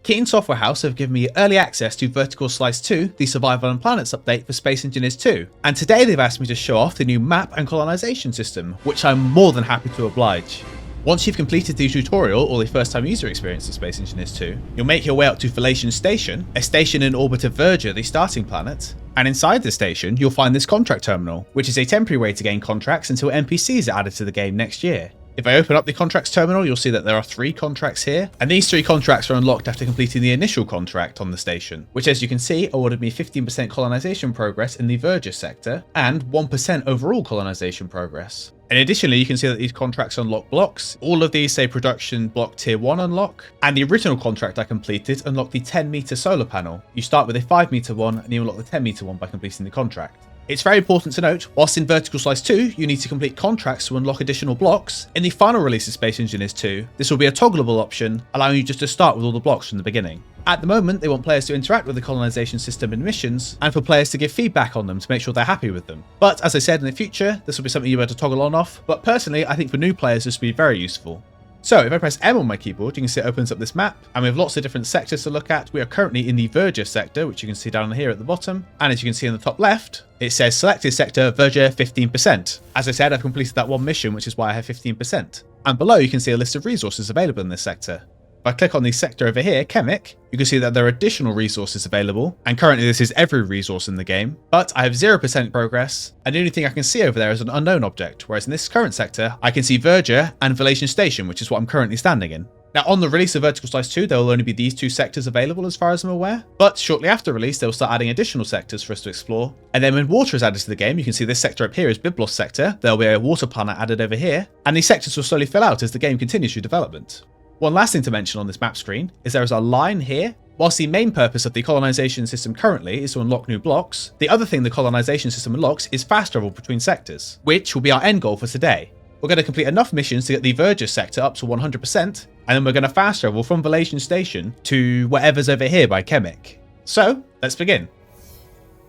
Keen Software House have given me early access to Vertical Slice 2, the Survival and Planets update for Space Engineers 2, and today they've asked me to show off the new map and colonization system, which I'm more than happy to oblige. Once you've completed the tutorial or the first time user experience of Space Engineers 2, you'll make your way up to Velation Station, a station in orbit of Verger, the starting planet, and inside the station you'll find this contract terminal, which is a temporary way to gain contracts until NPCs are added to the game next year. If I open up the contracts terminal, you'll see that there are 3 contracts here, and these 3 contracts are unlocked after completing the initial contract on the station, which as you can see awarded me 15% colonization progress in the Verger sector, and 1% overall colonization progress. And additionally, you can see that these contracts unlock blocks. All of these say production block tier 1 unlock, and the original contract I completed unlocked the 10 meter solar panel. You start with a 5 meter one and you unlock the 10 meter one by completing the contract. It's very important to note, whilst in Vertical Slice 2 you need to complete contracts to unlock additional blocks, in the final release of Space Engineers 2, this will be a toggleable option, allowing you just to start with all the blocks from the beginning. At the moment, they want players to interact with the colonization system in missions, and for players to give feedback on them to make sure they're happy with them. But as I said, in the future, this will be something you'll be able to toggle on off, but personally I think for new players this will be very useful. So if I press M on my keyboard, you can see it opens up this map, and we have lots of different sectors to look at. We are currently in the Verger sector, which you can see down here at the bottom, and as you can see in the top left, it says selected sector Verger 15%. As I said, I've completed that one mission, which is why I have 15%. And below you can see a list of resources available in this sector. If I click on the sector over here, Chemic, you can see that there are additional resources available, and currently this is every resource in the game, but I have 0% progress, and the only thing I can see over there is an unknown object, whereas in this current sector, I can see Verger and Velation Station, which is what I'm currently standing in. Now on the release of Vertical Slice 2, there will only be these 2 sectors available as far as I'm aware, but shortly after release they'll start adding additional sectors for us to explore, and then when water is added to the game, you can see this sector up here is Biblos sector, there'll be a water planet added over here, and these sectors will slowly fill out as the game continues through development. One last thing to mention on this map screen is there is a line here. Whilst the main purpose of the colonization system currently is to unlock new blocks, the other thing the colonization system unlocks is fast travel between sectors, which will be our end goal for today. We're going to complete enough missions to get the Verger sector up to 100%, and then we're going to fast travel from Velation Station to whatever's over here by Chemic. So, let's begin.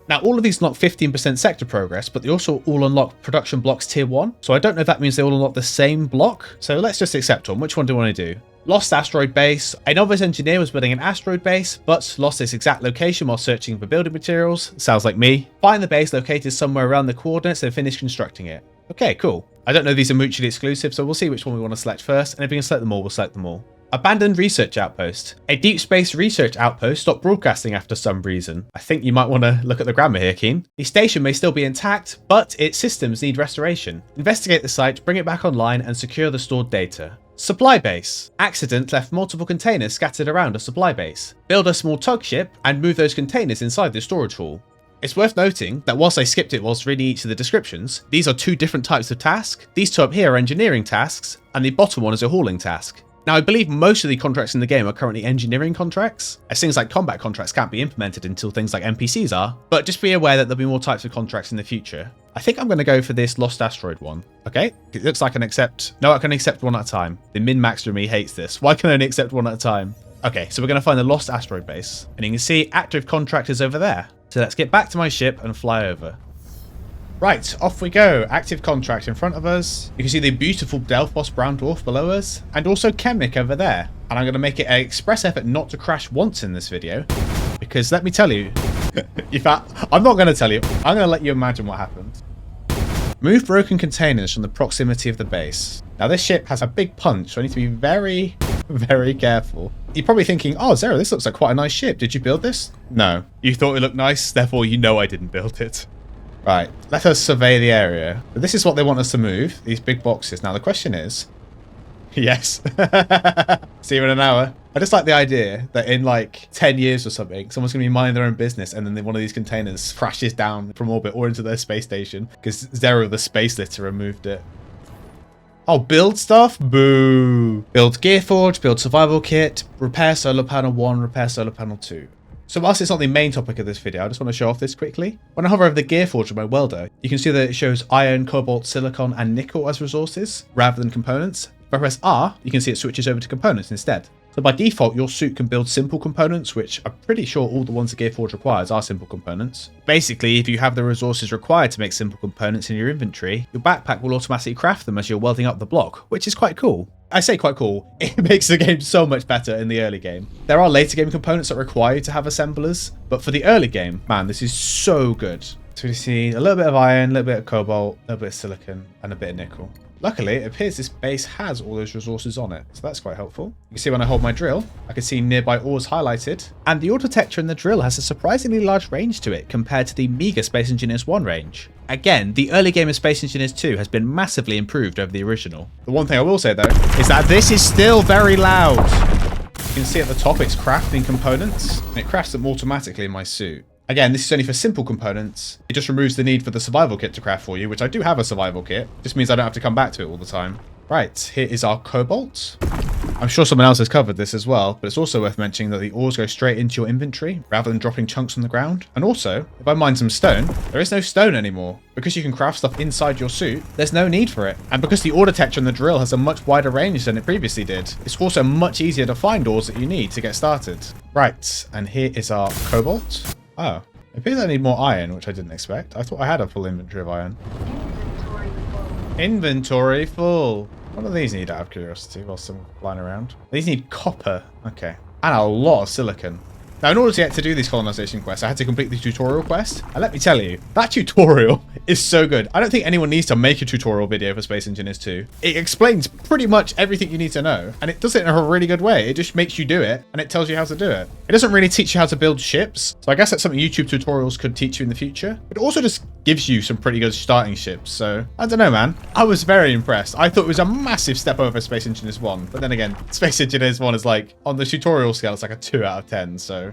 Now all of these unlock 15% sector progress, but they also all unlock production blocks tier 1, so I don't know if that means they all unlock the same block, so let's just accept one. Which one do I want to do? Lost asteroid base. A novice engineer was building an asteroid base, but lost its exact location while searching for building materials. Sounds like me. Find the base located somewhere around the coordinates and finish constructing it. Okay, cool. I don't know if these are mutually exclusive, so we'll see which one we want to select first, and if we can select them all, we'll select them all. Abandoned research outpost. A deep space research outpost stopped broadcasting after some reason. I think you might want to look at the grammar here, Keen. The station may still be intact, but its systems need restoration. Investigate the site, bring it back online, and secure the stored data. Supply base. Accident left multiple containers scattered around a supply base. Build a small tug ship and move those containers inside the storage hall. It's worth noting that whilst I skipped it whilst reading each of the descriptions, these are 2 different types of task. These 2 up here are engineering tasks, and the bottom one is a hauling task. Now I believe most of the contracts in the game are currently engineering contracts, as things like combat contracts can't be implemented until things like NPCs are, but just be aware that there'll be more types of contracts in the future. I think I'm going to go for this lost asteroid one. Okay, it looks like I can accept. No, I can accept one at a time. The min-maxer in me hates this. Why can I only accept one at a time? Okay, so we're going to find the lost asteroid base, and you can see active contractors over there. So let's get back to my ship and fly over. Right, off we go. Active contract in front of us. You can see the beautiful Delphos brown dwarf below us, and also Chemic over there. And I'm going to make it an express effort not to crash once in this video, because let me tell you, in fact, I'm not going to tell you. I'm going to let you imagine what happened. Move broken containers from the proximity of the base. Now this ship has a big punch, so I need to be very, very careful. You're probably thinking, oh Zero, this looks like quite a nice ship. Did you build this? No. You thought it looked nice, therefore you know I didn't build it. Right, let us survey the area. But this is what they want us to move, these big boxes. Now the question is, yes, see you in an hour. I just like the idea that in like 10 years or something, someone's going to be minding their own business and then one of these containers crashes down from orbit or into their space station because Zero the space litter removed it. Oh, build stuff? Boo. Build Gearforge, build survival kit, repair solar panel 1, repair solar panel 2. So whilst it's not the main topic of this video, I just want to show off this quickly. When I hover over the Gearforge of my welder, you can see that it shows iron, cobalt, silicon, and nickel as resources, rather than components. If I press R, you can see it switches over to components instead. So by default, your suit can build simple components, which I'm pretty sure all the ones that Gearforge requires are simple components. Basically, if you have the resources required to make simple components in your inventory, your backpack will automatically craft them as you're welding up the block, which is quite cool. I say quite cool. It makes the game so much better in the early game. There are later game components that require you to have assemblers, but for the early game, man, this is so good. So we see a little bit of iron, a little bit of cobalt, a little bit of silicon, and a bit of nickel. Luckily, it appears this base has all those resources on it, so that's quite helpful. You can see when I hold my drill, I can see nearby ores highlighted, and the ore detector in the drill has a surprisingly large range to it compared to the meager Space Engineers 1 range. Again, the early game of Space Engineers 2 has been massively improved over the original. The one thing I will say though, is that this is still very loud. You can see at the top it's crafting components, and it crafts them automatically in my suit. Again, this is only for simple components. It just removes the need for the survival kit to craft for you, which I do have a survival kit. Just means I don't have to come back to it all the time. Right, here is our cobalt. I'm sure someone else has covered this as well, but it's also worth mentioning that the ores go straight into your inventory rather than dropping chunks on the ground. And also, if I mine some stone, there is no stone anymore. Because you can craft stuff inside your suit, there's no need for it. And because the ore detector in the drill has a much wider range than it previously did, it's also much easier to find ores that you need to get started. Right, and here is our cobalt. Oh, it appears I need more iron, which I didn't expect. I thought I had a full inventory of iron. Inventory full. What do these need out of curiosity whilst I'm flying around? These need copper. Okay. And a lot of silicon. Now, in order to get to do these colonization quests, I had to complete the tutorial quest. And let me tell you, that tutorial is so good. I don't think anyone needs to make a tutorial video for Space Engineers 2. It explains pretty much everything you need to know. And it does it in a really good way. It just makes you do it, and it tells you how to do it. It doesn't really teach you how to build ships. So I guess that's something YouTube tutorials could teach you in the future. It also just gives you some pretty good starting ships. So, I don't know, man. I was very impressed. I thought it was a massive step over Space Engineers 1. But then again, Space Engineers 1 is like, on the tutorial scale, it's like a 2 out of 10. So...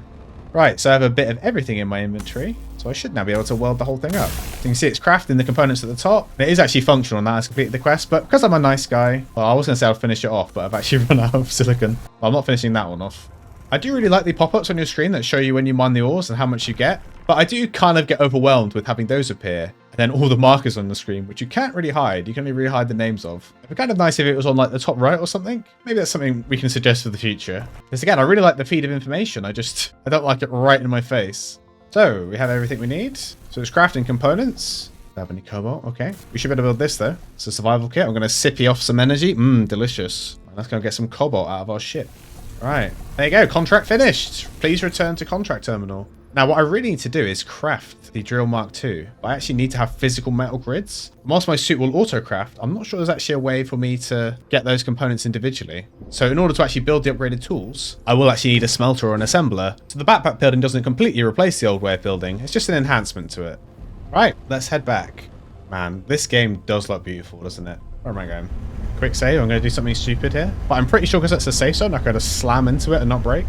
Right, so I have a bit of everything in my inventory, so I should now be able to weld the whole thing up. So you can see it's crafting the components at the top. It is actually functional now it's completed the quest, but because I'm a nice guy, well, I was going to say I'll finish it off, but I've actually run out of silicon. Well, I'm not finishing that one off. I do really like the pop-ups on your screen that show you when you mine the ores and how much you get, but I do kind of get overwhelmed with having those appear, and then all the markers on the screen, which you can't really hide. You can only really hide the names of. It'd be kind of nice if it was on like the top right or something. Maybe that's something we can suggest for the future. Because again, I really like the feed of information. I don't like it right in my face. So we have everything we need. So it's crafting components. Don't have any cobalt. Okay. We should be able to build this though. It's a survival kit. I'm going to sippy off some energy. Delicious. Let's go get some cobalt out of our ship. Right. There you go. Contract finished. Please return to contract terminal. Now, what I really need to do is craft the Drill Mark II. But I actually need to have physical metal grids. Whilst my suit will auto-craft, I'm not sure there's actually a way for me to get those components individually. So in order to actually build the upgraded tools, I will actually need a smelter or an assembler. So the backpack building doesn't completely replace the old way of building. It's just an enhancement to it. Right, let's head back. Man, this game does look beautiful, doesn't it? Where am I going? Quick save. I'm going to do something stupid here. But I'm pretty sure because that's a safe zone, I can just slam into it and not break.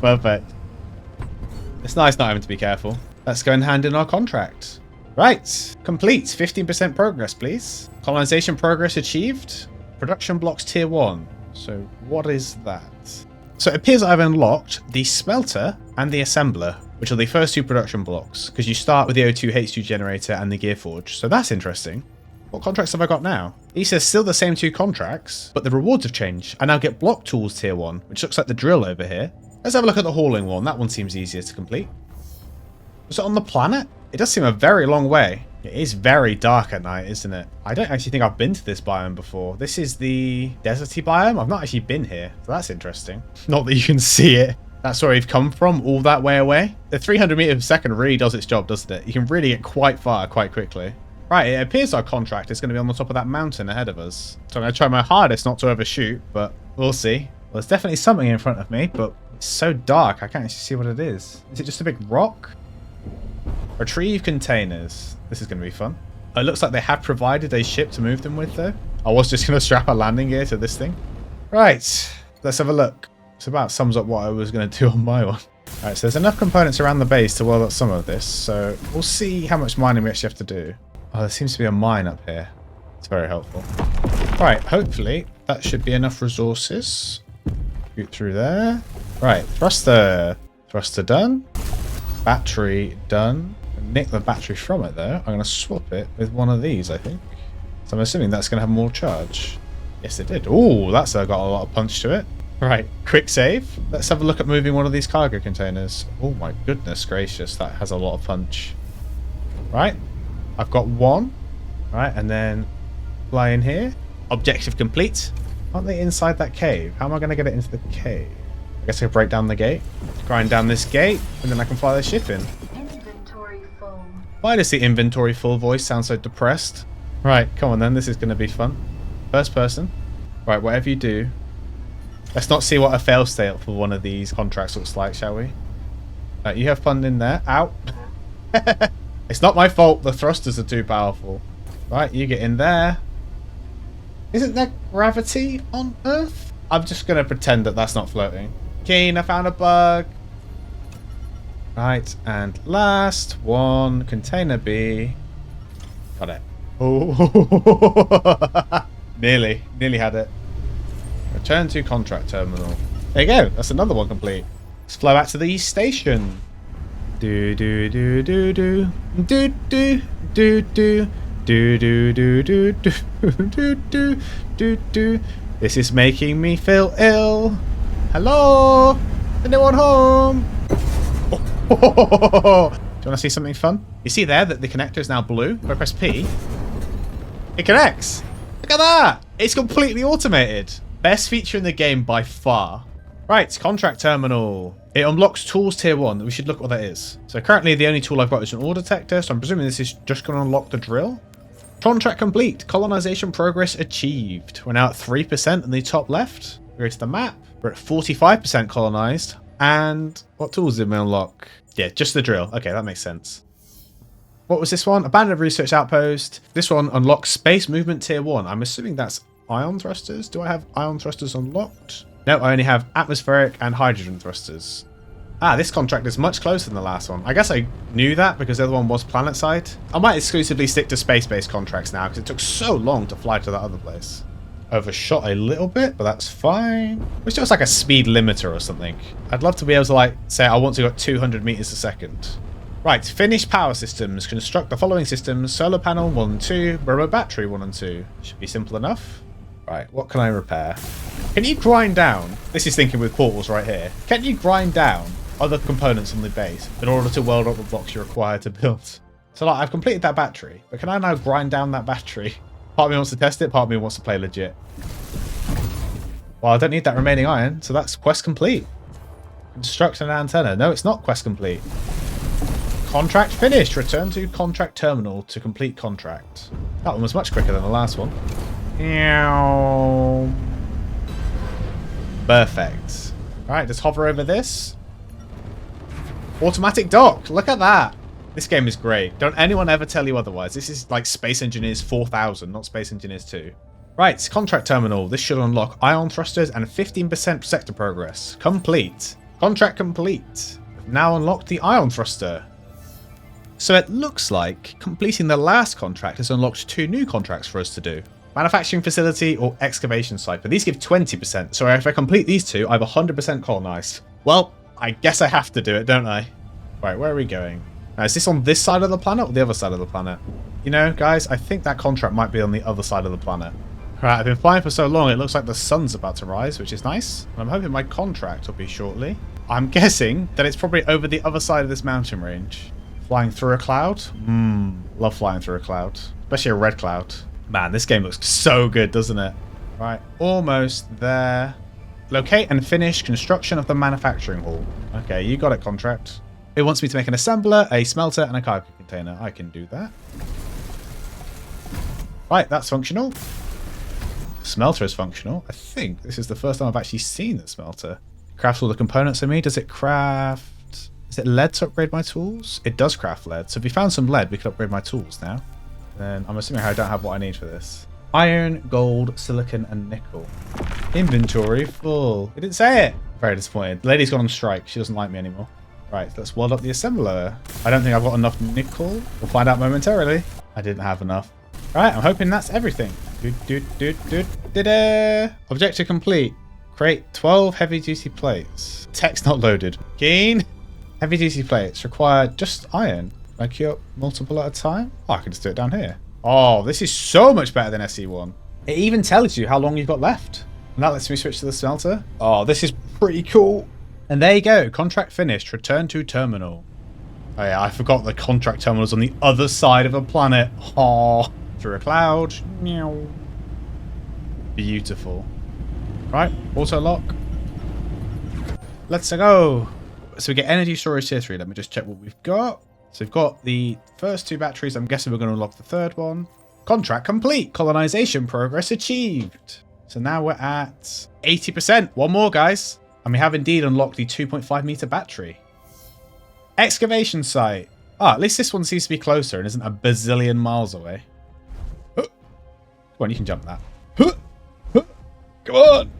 Perfect. It's nice not having to be careful. Let's go and hand in our contract. Right. Complete. 15% progress, please. Colonization progress achieved. Production blocks tier 1. So what is that? So it appears I've unlocked the smelter and the assembler, which are the first 2 production blocks, because you start with the O2 H2 generator and the gear forge. So that's interesting. What contracts have I got now? He says still the same 2 contracts, but the rewards have changed. I now get block tools tier 1, which looks like the drill over here. Let's have a look at the hauling one. That one seems easier to complete. Was it on the planet? It does seem a very long way. It is very dark at night, isn't it? I don't actually think I've been to this biome before. This is the deserty biome. I've not actually been here, so that's interesting. Not that you can see it. That's where we've come from, all that way away. The 300 meters per second really does its job, doesn't it? You can really get quite far quite quickly. Right, it appears our contract is going to be on the top of that mountain ahead of us. So I'm going to try my hardest not to overshoot, but we'll see. Well, there's definitely something in front of me, but it's so dark I can't actually see what it is. Is it just a big rock? Retrieve containers. This is going to be fun. It looks like they have provided a ship to move them with, though. I was just going to strap a landing gear to this thing. Right, let's have a look. It's about sums up what I was going to do on my one. Alright, so there's enough components around the base to weld up some of this, so we'll see how much mining we actually have to do. Oh, there seems to be a mine up here. It's very helpful. Right, hopefully that should be enough resources. Shoot through there. Right, thruster. Thruster done. Battery done. Nick the battery from it though. I'm going to swap it with one of these, I think. So I'm assuming that's going to have more charge. Yes, it did. Ooh, that's got a lot of punch to it. Right, quick save. Let's have a look at moving one of these cargo containers. Oh my goodness gracious, that has a lot of punch. Right, I've got one. Right, and then Fly in here. Objective complete. Aren't they inside that cave? How am I going to get it into the cave? I guess I can break down the gate. Grind down this gate. And then I can fly the ship in. Inventory full. Why does the inventory full voice sound so depressed? Right, come on then. This is going to be fun. First person. Right, whatever you do. Let's not see what a fail state for one of these contracts looks like, shall we? Right, you have fun in there. Out. It's not my fault. The thrusters are too powerful. Right, you get in there. Isn't there gravity on Earth? I'm just going to pretend that that's not floating. Keen, I found a bug. Right, and last one. Container B. Got it. Oh, nearly had it. Return to contract terminal. There you go. That's another one complete. Let's fly back to the station. Do do do do do do do do do do do do do do do do do. This is making me feel ill. Hello, anyone home? Do you want to see something fun? You see there that the connector is now blue? If I press P, it connects. Look at that. It's completely automated. Best feature in the game by far. Right, contract terminal. It unlocks tools tier 1. We should look what that is. So currently the only tool I've got is an ore detector, so I'm presuming this is just going to unlock the drill. Contract complete. Colonization progress achieved. We're now at 3% in the top left. We go to the map. We're at 45% colonized. And what tools did we unlock? Yeah, just the drill. Okay, that makes sense. What was this one? Abandoned research outpost. This one unlocks space movement tier 1. I'm assuming that's ion thrusters. Do I have ion thrusters unlocked? No, I only have atmospheric and hydrogen thrusters. Ah, this contract is much closer than the last one. I guess I knew that because the other one was planet side. I might exclusively stick to space-based contracts now because it took so long to fly to that other place. Overshot a little bit, but that's fine. It's just like a speed limiter or something. I'd love to be able to like say I want to go at 200 meters a second. Right, finish power systems. Construct the following systems. Solar panel 1 and 2. Remote battery 1 and 2. Should be simple enough. Right, what can I repair? Can you grind down? This is thinking with portals right here. Can you grind down other components on the base in order to weld up the blocks you're required to build? So like, I've completed that battery, but can I now grind down that battery? Part of me wants to test it, part of me wants to play legit. Well, I don't need that remaining iron, so that's quest complete. Construct an antenna. No, it's not quest complete. Contract finished. Return to contract terminal to complete contract. That one was much quicker than the last one. Perfect. Alright, just hover over this. Automatic dock. Look at that. This game is great. Don't anyone ever tell you otherwise. This is like Space Engineers 4000, not Space Engineers 2. Right, contract terminal. This should unlock ion thrusters and 15% sector progress. Complete. Contract complete. We've now unlocked the ion thruster. So it looks like completing the last contract has unlocked 2 new contracts for us to do. Manufacturing facility or excavation site, but these give 20%. So if I complete these 2, I have 100% colonized. Well, I guess I have to do it, don't I? Right, where are we going? Now, is this on this side of the planet or the other side of the planet? You know, guys, I think that contract might be on the other side of the planet. Right, I've been flying for so long, it looks like the sun's about to rise, which is nice. And I'm hoping my contract will be shortly. I'm guessing that it's probably over the other side of this mountain range. Flying through a cloud? Love flying through a cloud. Especially a red cloud. Man, this game looks so good, doesn't it? Right, almost there. Locate and finish construction of the manufacturing hall. Okay, you got it, contract. It wants me to make an assembler, a smelter, and a cargo container. I can do that. Right, that's functional. Smelter is functional. I think this is the first time I've actually seen the smelter. Crafts all the components I need. Does it craft... Is it lead to upgrade my tools? It does craft lead. So if we found some lead, we could upgrade my tools now. Then I'm assuming I don't have what I need for this. Iron, gold, silicon, and nickel. Inventory full. It didn't say it. Very disappointed. The lady's gone on strike. She doesn't like me anymore. Right, let's weld up the assembler. I don't think I've got enough nickel. We'll find out momentarily. I didn't have enough. Right, I'm hoping that's everything. Objective complete. Create 12 heavy-duty plates. Text not loaded. Keen. Heavy-duty plates require just iron. Can I queue up multiple at a time? Oh, I can just do it down here. Oh, this is so much better than SE1. It even tells you how long you've got left. And that lets me switch to the smelter. Oh, this is pretty cool. And there you go. Contract finished. Return to terminal. Oh yeah, I forgot the contract terminal's on the other side of a planet. Oh, through a cloud. Meow. Beautiful. Right, auto lock. Let's go. So we get energy storage tier 3. Let me just check what we've got. So we've got the first 2 batteries. I'm guessing we're going to unlock the 3rd one. Contract complete. Colonization progress achieved. So now we're at 80%. One more, guys. And we have indeed unlocked the 2.5 meter battery. Excavation site. Ah, at least this one seems to be closer and isn't a bazillion miles away. Come on, you can jump that. Come on.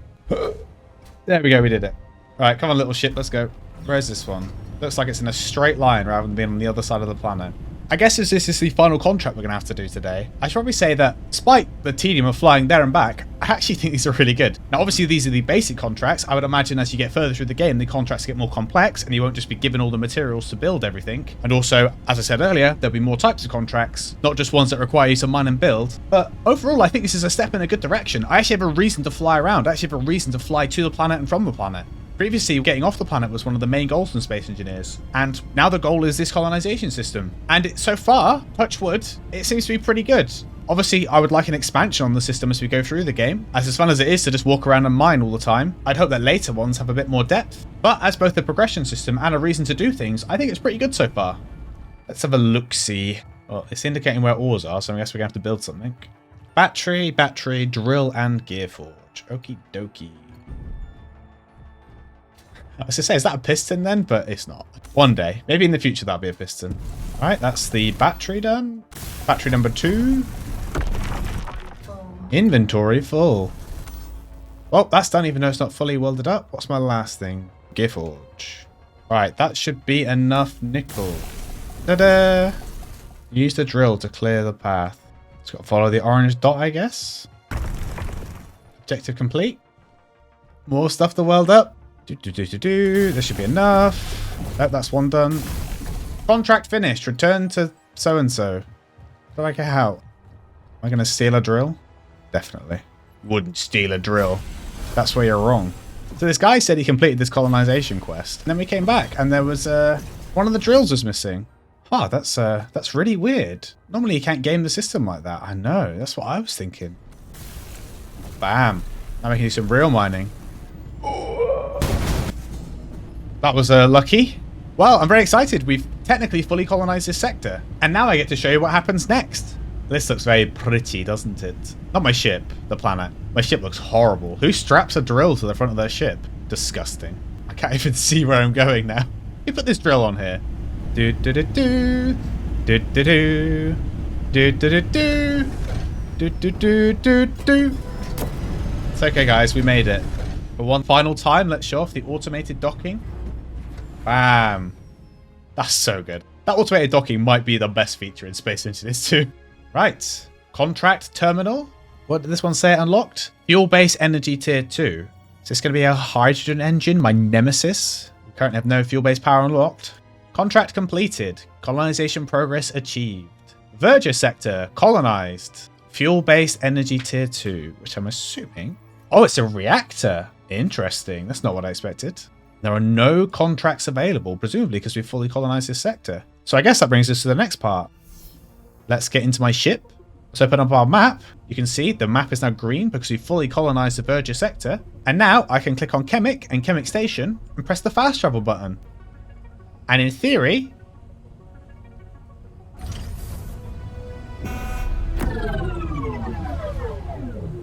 There we go, we did it. Alright, come on, little ship, let's go. Where's this one? Looks like it's in a straight line rather than being on the other side of the planet. I guess as this is the final contract we're going to have to do today, I should probably say that despite the tedium of flying there and back, I actually think these are really good. Now, obviously, these are the basic contracts. I would imagine as you get further through the game, the contracts get more complex and you won't just be given all the materials to build everything. And also, as I said earlier, there'll be more types of contracts, not just ones that require you to mine and build. But overall, I think this is a step in a good direction. I actually have a reason to fly around. I actually have a reason to fly to the planet and from the planet. Previously, getting off the planet was one of the main goals from Space Engineers, and now the goal is this colonization system. And so far, touch wood, it seems to be pretty good. Obviously, I would like an expansion on the system as we go through the game. As fun as it is to just walk around and mine all the time, I'd hope that later ones have a bit more depth. But as both a progression system and a reason to do things, I think it's pretty good so far. Let's have a look-see. Well, it's indicating where ores are, so I guess we're going to have to build something. Battery, drill, and gear forge. Okie dokie. I was going to say, is that a piston then? But it's not. One day. Maybe in the future that'll be a piston. Alright, that's the battery done. Battery number 2. Inventory full. Well, that's done even though it's not fully welded up. What's my last thing? Gear forge. Alright, that should be enough nickel. Ta-da! Use the drill to clear the path. It's got to follow the orange dot, I guess. Objective complete. More stuff to weld up. This should be enough. Oh, that's one done. Contract finished. Return to so-and-so. Do I get out? Am I going to steal a drill? Definitely. Wouldn't steal a drill. That's where you're wrong. So this guy said he completed this colonization quest. And then we came back and there was one of the drills was missing. Ah, that's really weird. Normally you can't game the system like that. I know. That's what I was thinking. Bam. Now we can do some real mining. That was lucky. Well, I'm very excited. We've technically fully colonized this sector. And now I get to show you what happens next. This looks very pretty, doesn't it? Not my ship, the planet. My ship looks horrible. Who straps a drill to the front of their ship? Disgusting. I can't even see where I'm going now. Who put this drill on here? Do do do do. Do do do. Do do do do. Do do do do do. It's okay, guys. We made it. For one final time, let's show off the automated docking. Bam. That's so good. That automated docking might be the best feature in Space Engineers 2. Right. Contract terminal. What did this one say it unlocked? Fuel-based energy tier 2. Is this going to be a hydrogen engine, my nemesis? We currently have no fuel-based power unlocked. Contract completed. Colonization progress achieved. Verger sector colonized. Fuel-based energy tier 2, which I'm assuming... Oh, it's a reactor. Interesting. That's not what I expected. There are no contracts available, presumably because we've fully colonized this sector. So I guess that brings us to the next part. Let's get into my ship. Let's open up our map. You can see the map is now green because we've fully colonized the Verger sector. And now I can click on Chemic and Chemic Station and press the fast travel button. And in theory...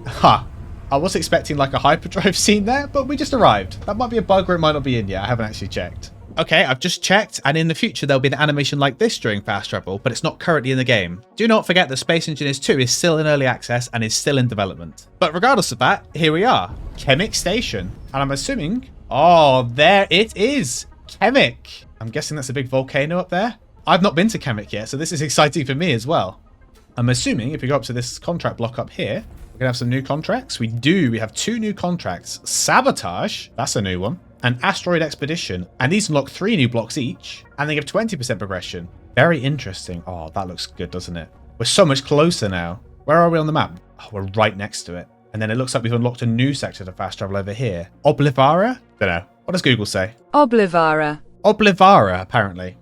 Ha! I was expecting like a hyperdrive scene there, but we just arrived. That might be a bug or it might not be in yet. I haven't actually checked. Okay, I've just checked, and in the future there'll be an animation like this during fast travel, but it's not currently in the game. Do not forget that Space Engineers 2 is still in early access and is still in development. But regardless of that, here we are. Chemic Station. And I'm assuming... Oh, there it is! Chemic! I'm guessing that's a big volcano up there. I've not been to Chemic yet, so this is exciting for me as well. I'm assuming if we go up to this contract block up here, we're going to have some new contracts. We do. We have 2 new contracts. Sabotage. That's a new one. And Asteroid Expedition. And these unlock 3 new blocks each. And they give 20% progression. Very interesting. Oh, that looks good, doesn't it? We're so much closer now. Where are we on the map? Oh, we're right next to it. And then it looks like we've unlocked a new sector to fast travel over here. Oblivara? Don't know. What does Google say? Oblivara. Oblivara, apparently.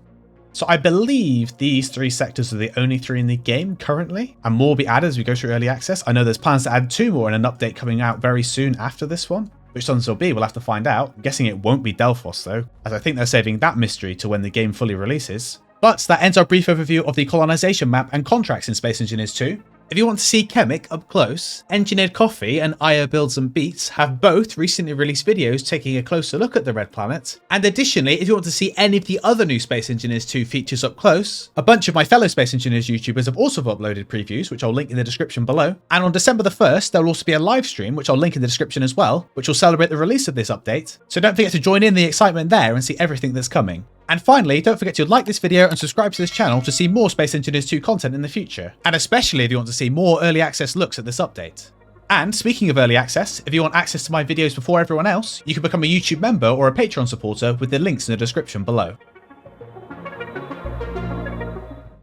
So I believe these 3 sectors are the only 3 in the game currently, and more will be added as we go through early access. I know there's plans to add 2 more in an update coming out very soon after this one. Which ones will be, we'll have to find out. I'm guessing it won't be Delphos though, as I think they're saving that mystery to when the game fully releases. But that ends our brief overview of the colonization map and contracts in Space Engineers 2. If you want to see Chemic up close, Engineered Coffee and Aya Builds and Beats have both recently released videos taking a closer look at the Red Planet. And additionally, if you want to see any of the other new Space Engineers 2 features up close, a bunch of my fellow Space Engineers YouTubers have also uploaded previews, which I'll link in the description below. And on December the 1st, there will also be a live stream, which I'll link in the description as well, which will celebrate the release of this update. So don't forget to join in the excitement there and see everything that's coming. And finally, don't forget to like this video and subscribe to this channel to see more Space Engineers 2 content in the future, and especially if you want to see more early access looks at this update. And speaking of early access, if you want access to my videos before everyone else, you can become a YouTube member or a Patreon supporter with the links in the description below.